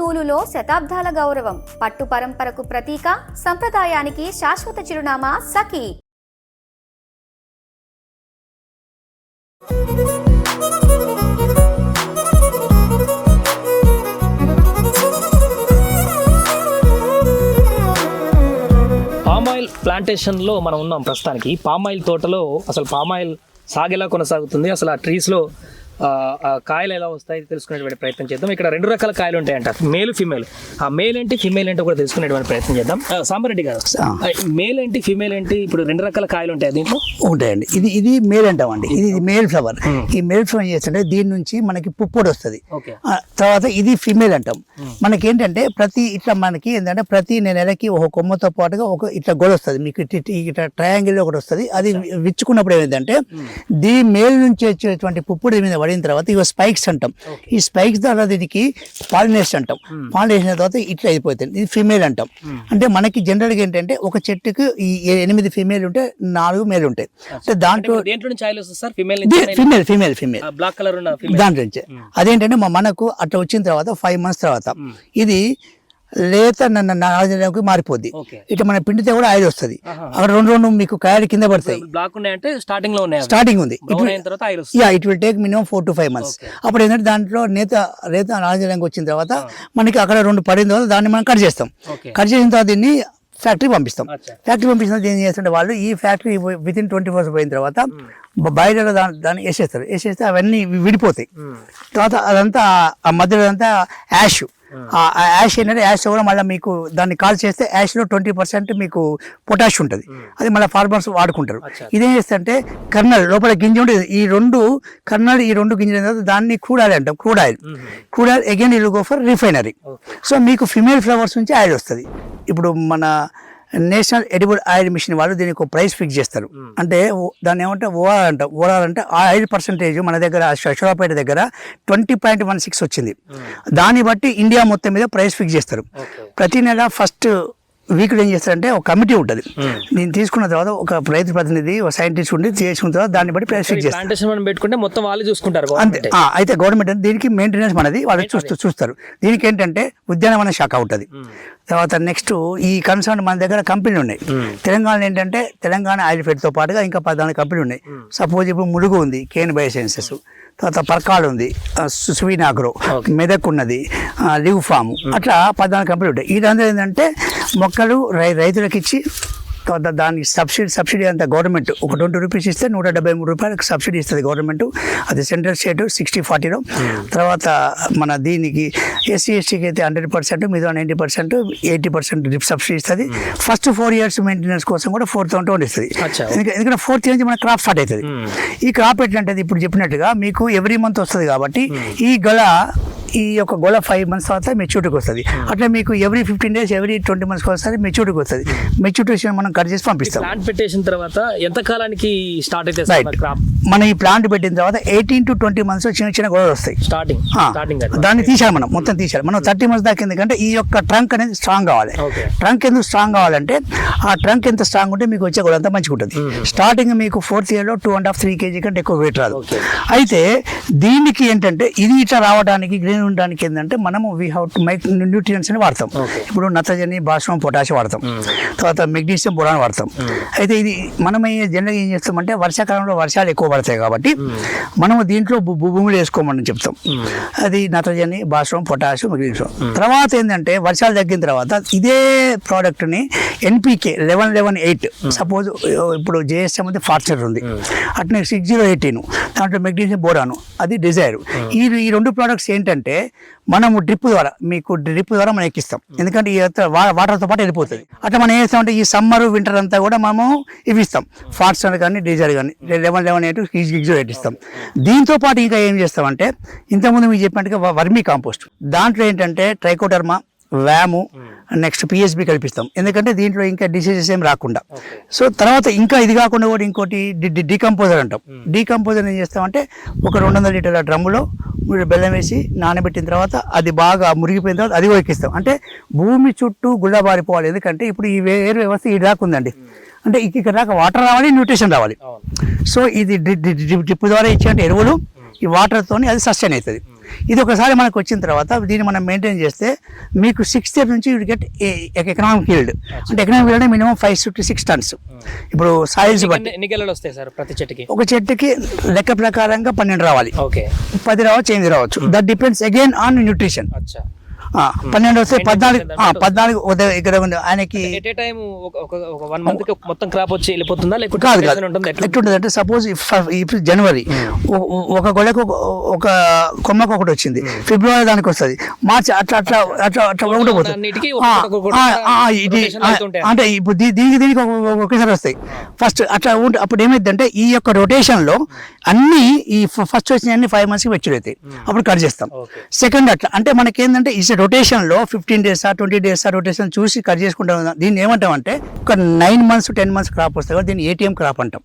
నూలులో శతాబ్దాల గౌరవం, పట్టు పరంపరకు ప్రతీక, సంప్రదాయానికి శాశ్వత చిరునామా సఖీ. పామాయిల్ ప్లాంటేషన్లో మనం ఉన్నాం ప్రస్తుతానికి. పామాయిల్ తోటలో అసలు పామాయిల్ సాగు ఎలా కొనసాగుతుంది, అసలు ఆ ట్రీస్లో కాయలు ఎలా వస్తాయి తెలుసుకునేటువంటి ప్రయత్నం చేద్దాం. ఇక్కడ 2 రకాల కాయలు ఉంటాయంట, మేల్ ఫీమేల్. ఆ మేల్ ఏంటి ఫీమేల్ ఏంటో కూడా తెలుసుకునేటువంటి ప్రయత్నం చేద్దాం. సాంబారెడ్డి గారు, మేల్ ఏంటి ఫీమేల్ ఏంటి? ఇప్పుడు 2 రకాల కాయలు ఉంటాయి దీంట్లో. ఉంటాయండి. ఇది మేల్ అంటామండి. ఇది మేల్ ఫ్లవర్. ఈ మేల్ ఫ్లవర్ చేస్తుంటే దీని నుంచి మనకి పుప్పొడి వస్తుంది. తర్వాత ఇది ఫీమేల్ అంటాం. మనకి ఏంటంటే మనకి ఏంటంటే ప్రతి నెలకి ఒక కొమ్మతో పాటుగా ఒక ఇట్లా గొడ వస్తుంది. మీకు ఇట్లా ట్రయాంగిల్ ఒకటి వస్తుంది. అది విచ్చుకున్నప్పుడు ఏమైందంటే దీ మేల్ నుంచి వచ్చేటువంటి పుప్పొడి మీద పడిన తర్వాత ఇవి స్పైక్స్ అంటాం. ఈ స్పైక్స్ ద్వారా దీనికి పాలినేషన్ అంటాం. పాలినేషన్ తర్వాత ఇట్లా అయిపోతుంది. ఇది ఫీమేల్ అంటాం. అంటే మనకి జనరల్గా ఏంటంటే ఒక చెట్టుకు ఈ 8 ఫీమేల్ ఉంటే 4 మేల్ ఉంటాయి. అంటే దాంట్లో ఫీమేల్ బ్లాక్ కలర్ దాంట్లో నుంచి అదేంటంటే మనకు అట్లా వచ్చిన తర్వాత 5 months తర్వాత ఇది లేత నాలుగు మారిపోద్ది. ఇట్లా మన పిండితే కూడా ఆయిల్ వస్తుంది. అక్కడ 2 మీకు కాయలు కింద పడతాయి. స్టార్టింగ్ ఉంది. It will take minimum 4 to 5 months. అప్పుడు ఏంటంటే దాంట్లో లేత నాలుగు వచ్చిన తర్వాత మనకి అక్కడ 2 పడిన తర్వాత దాన్ని మనం కట్ చేస్తాం. కట్ చేసిన తర్వాత దీన్ని ఫ్యాక్టరీ పంపిస్తాం. ఫ్యాక్టరీ పంపించిన ఏం చేస్తుంటే వాళ్ళు ఈ ఫ్యాక్టరీ వితిన్ 24 hours పోయిన తర్వాత బయట దాన్ని వేసేస్తే అవన్నీ విడిపోతాయి. తర్వాత అదంతా ఆ మధ్యలో అంతా యాష్. ఆ యాష్ ఏంటంటే యాష్ కూడా మళ్ళీ మీకు దాన్ని కాల్ చేస్తే యాష్లో 20% మీకు పొటాష్ ఉంటుంది. అది మళ్ళీ ఫార్మర్స్ వాడుకుంటారు. ఇదేం చేస్తే కర్నల్ లోపల గింజ ఉంటుంది. ఈ 2 కర్నల్ ఈ 2 గింజలు దాన్ని క్రూడ్ ఆయిల్ అంటాం. Crude oil again will go for refinery. So మీకు ఫిమేల్ ఫ్లవర్స్ నుంచి ఆయిల్ వస్తుంది. ఇప్పుడు మన నేషనల్ ఎడిబుల్ ఆయిల్ మిషన్ వాళ్ళు దీనికి ఒక ప్రైస్ ఫిక్స్ చేస్తారు. అంటే దాన్ని ఏమంటే ఓఆర్ అంటాం. ఓఆర్ అంటే ఆయిల్ పర్సంటేజ్ మన దగ్గర అశ్వరాపేట దగ్గర 20.16 వచ్చింది. దాన్ని బట్టి ఇండియా మొత్తం మీద ప్రైస్ ఫిక్స్ చేస్తారు. ప్రతి నెల ఫస్ట్ వీక్లో ఏం చేస్తారంటే ఒక కమిటీ ఉంటుంది. దీన్ని తీసుకున్న తర్వాత ఒక రైతు ప్రతినిధి ఒక సైంటిస్ట్ ఉండి చేసుకున్న తర్వాత దాన్ని బట్టి ప్రైస్ ఫిక్స్ చేస్తారు. పెట్టుకుంటే మొత్తం వాళ్ళు చూసుకుంటారు అంతే. అయితే గవర్నమెంట్ దీనికి మెయింటెనెన్స్ మనది వాళ్ళు చూస్తారు. దీనికి ఏంటంటే ఉద్యానవన శాఖ ఉంటుంది. తర్వాత నెక్స్ట్ ఈ కన్సర్న్ మన దగ్గర కంపెనీలు ఉన్నాయి. తెలంగాణలో ఏంటంటే తెలంగాణ ఆయిల్ ఫెడ్తో పాటుగా ఇంకా 14 కంపెనీలు ఉన్నాయి. సపోజ్ ఇప్పుడు ములుగు ఉంది, కేన్ బయోసైన్సెస్. తర్వాత పర్కాల్ ఉంది, సువీనాగ్రో, మెదక్ ఉన్నది, లివ్ ఫామ్, అట్లా 14 కంపెనీలు ఉంటాయి. ఇదంతా ఏంటంటే మొక్కలు రైతులకు ఇచ్చి దానికి సబ్సిడీ అంతా గవర్నమెంట్ ఒక 20 రూపీస్ ఇస్తే 173 రూపాయలకు సబ్సిడీ ఇస్తుంది గవర్నమెంట్. అది సెంట్రల్ స్టేట్ 60-40లో. తర్వాత మన దీనికి SC/STకి అయితే 100%, మీద 90%, 80% డ్రిప్ సబ్సిడీ ఇస్తుంది. ఫస్ట్ 4 years మెయింటెనెన్స్ కోసం కూడా 4,000 ఇస్తుంది. ఎందుకంటే 4th నుంచి మన క్రాప్ స్టార్ట్ అవుతుంది. ఈ క్రాప్ ఎట్లంటే ఇప్పుడు చెప్పినట్టుగా మీకు ఎవ్రీ మంత్ వస్తుంది కాబట్టి ఈ యొక్క గొల 5 months తర్వాత మెచ్యూరిటీకి వస్తుంది. అట్లా మీకు ఎవ్రీ 15 days, ఎవ్రీ 20 months వస్తుంది మెచ్యూరిటీకి వస్తుంది. మెచ్యూరిటీ మనం కట్ చేసి పంపిస్తాం. ప్లాంట్ పెట్టేసిన తర్వాత ఎంత కాలానికి స్టార్ట్ అవుతుంది క్రాప్? మనం ఈ ప్లాంట్ పెట్టిన తర్వాత 18 to 20 months చిన్న గొడవలు వస్తాయి. స్టార్టింగ్ దాన్ని తీసాలి మొత్తం తీసాలి. మనం 30 months దాకా. ఎందుకంటే ఈ యొక్క ట్రంక్ అనేది స్ట్రాంగ్ కావాలి. ట్రంక్ ఎందుకు స్ట్రాంగ్ కావాలంటే ఆ ట్రంక్ ఎంత స్ట్రాంగ్ ఉంటే మీకు వచ్చే గొడవ అంతా మంచిగా ఉంటుంది. స్టార్టింగ్ మీకు 4th yearలో 2.5-3 kg కంటే ఎక్కువ వెయిట్ రాదు. అయితే దీనికి ఏంటంటే ఇది ఇట్లా రావడానికి గ్రీన్ ఉండడానికి ఏంటంటే మనము we have to make nutrients అని వాడతాం. ఇప్పుడు నత్రజని, భాస్వరం, పొటాష్ వాడతాం. తర్వాత మెగ్నీషియం, బోరాన్ వాడతాం. అయితే ఇది మనం జనరల్గా ఏం చేస్తామంటే వర్షాకాలంలో వర్షాలు ఎక్కువ పడతాయి కాబట్టి మనము దీంట్లో భూములు వేసుకోమని చెప్తాం. అది నత్రజని, భాస్వరం, పొటాష్, మెగ్నీషియం. తర్వాత ఏంటంటే వర్షాలు తగ్గిన తర్వాత ఇదే ప్రోడక్ట్ని NPK 11-11-8 సపోజ్ ఇప్పుడు JSM అయితే ఫార్చర్ ఉంది, అట్నే 6018 దాంట్లో మెగ్నీషియం, బోరాను, అది డిజైర్. ఈ 2 ప్రోడక్ట్స్ ఏంటంటే మనము డ్రిప్ ద్వారా మనం ఎక్కిస్తాం. ఎందుకంటే ఈ వాటర్తో పాటు వెళ్ళిపోతుంది. అట్లా మనం ఏం చేస్తామంటే ఈ సమ్మర్ వింటర్ అంతా కూడా మనము ఇవి ఇస్తాం. ఫార్చర్ కానీ డిజైర్ కానీ 11-11-8 ఇస్తాం. దీంతో పాటు ఇంకా ఏం చేస్తామంటే ఇంతకుముందు మీకు చెప్పినట్టుగా వర్మీ కాంపోస్ట్, దాంట్లో ఏంటంటే ట్రైకోడర్మా, వ్యాము, నెక్స్ట్ PSB కల్పిస్తాం. ఎందుకంటే దీంట్లో ఇంకా డిసీజెస్ ఏం రాకుండా. సో తర్వాత ఇంకా ఇది కాకుండా కూడా ఇంకోటి డీకంపోజర్ అంటాం. డీకంపోజర్ ఏం చేస్తామంటే ఒక 200 లీటర్ల డ్రమ్ములో బెల్లం వేసి నానబెట్టిన తర్వాత అది బాగా మురిగిపోయిన తర్వాత అది ఎక్కిస్తాం. అంటే భూమి చుట్టూ గుళ్ళబారిపోవాలి. ఎందుకంటే ఇప్పుడు ఈ వేరు వ్యవస్థ ఈ రాకుందండి. అంటే ఇక్కడ దాకా వాటర్ రావాలి, న్యూట్రిషన్ రావాలి. సో ఇది డ్రిప్ ద్వారా ఇచ్చే ఎరువులు ఈ వాటర్తో అది సస్టైన్ అవుతుంది. ఇది ఒకసారి మనకు వచ్చిన తర్వాత దీన్ని మనం మెయింటైన్ చేస్తే మీకు 6th ఇయర్ నుంచి యూ గెట్ ఎకనామిక్ yield. అంటే ఎకనామిక్ yield అంటే మినిమం 5 to 6 tons. ఇప్పుడు సాయిల్స్ బట్టి ఎన్ని గెలలు వస్తాయి సార్ ప్రతి చెట్టుకి? ఒక చెట్టుకి లెక్క ప్రకారంగా 12 రావాలి, ఓకే, 10 రావచ్చు, 8 రావచ్చు. That depends again on nutrition. అచ్చా. 12 వస్తే 14 ఇక్కడ ఉంది ఆయనకి. ఎట్ ఏ టైం ఒక 1 month కి మొత్తం క్రాప్ వచ్చి వెళ్ళిపోతుందా లేకపోతే కాదు season ఉంటుందా? ఎట్లా? ఎట్లుంటుంది అంటే సపోజ్ ఇప్పుడు జనవరి ఒక గొడవకు ఒక కొమ్మకు ఒకటి వచ్చింది, ఫిబ్రవరి దానికి వస్తుంది, మార్చి అట్లా అట్లా అట్లా అట్లా ఒకటి పోతుంది. అన్నిటికీ ఇది rotation అవుతుంటాయి. అంటే ఇప్పుడు దీనికి ఒకేసారి వస్తాయి ఫస్ట్ అట్లా ఉంటే అప్పుడు ఏమైందంటే ఈ యొక్క రొటేషన్ లో అన్ని ఈ ఫస్ట్ వచ్చిన అన్ని 5 months కి మెచ్యూర్ అవుతాయి, అప్పుడు కట్ చేస్తాం. సెకండ్ అట్లా అంటే మనకి ఏంటంటే ఈ రొటేషన్ లో 15 days 20 days రొటేషన్ చూసి కట్ చేసుకుంటాం. దీన్ని ఏమంటాం అంటే ఒక 9 months to 10 months క్రాప్ వస్తుంది కదా, దీన్ని ATM క్రాప్ అంటాం.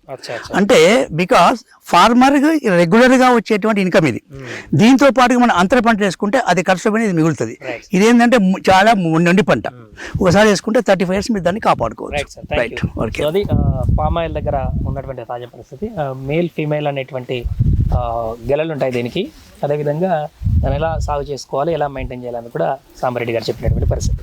అంటే బికాస్ ఫార్మర్ రెగ్యులర్ గా వచ్చేటువంటి ఇన్కమ్ ఇది. దీంతో పాటుగా మనం అంతర పంట వేసుకుంటే అది ఖర్చు పని ఇది మిగులుతుంది. ఇదేంటంటే చాలా నుండి పంట ఒకసారి వేసుకుంటే 35 years మీరు దాన్ని కాపాడుకోవచ్చు. Right, okay. అది పామ్ ఆయిల్ దగ్గర ఉన్నటువంటి తాజా పరిస్థితి. మేల్ ఫీమేల్ అనేటువంటి గెలలు ఉంటాయి దీనికి. అదేవిధంగా దాన్ని ఎలా సాగు చేసుకోవాలి, ఎలా మెయింటైన్ చేయాలని కూడా సాంబరెడ్డి గారు చెప్పినటువంటి పరిస్థితి.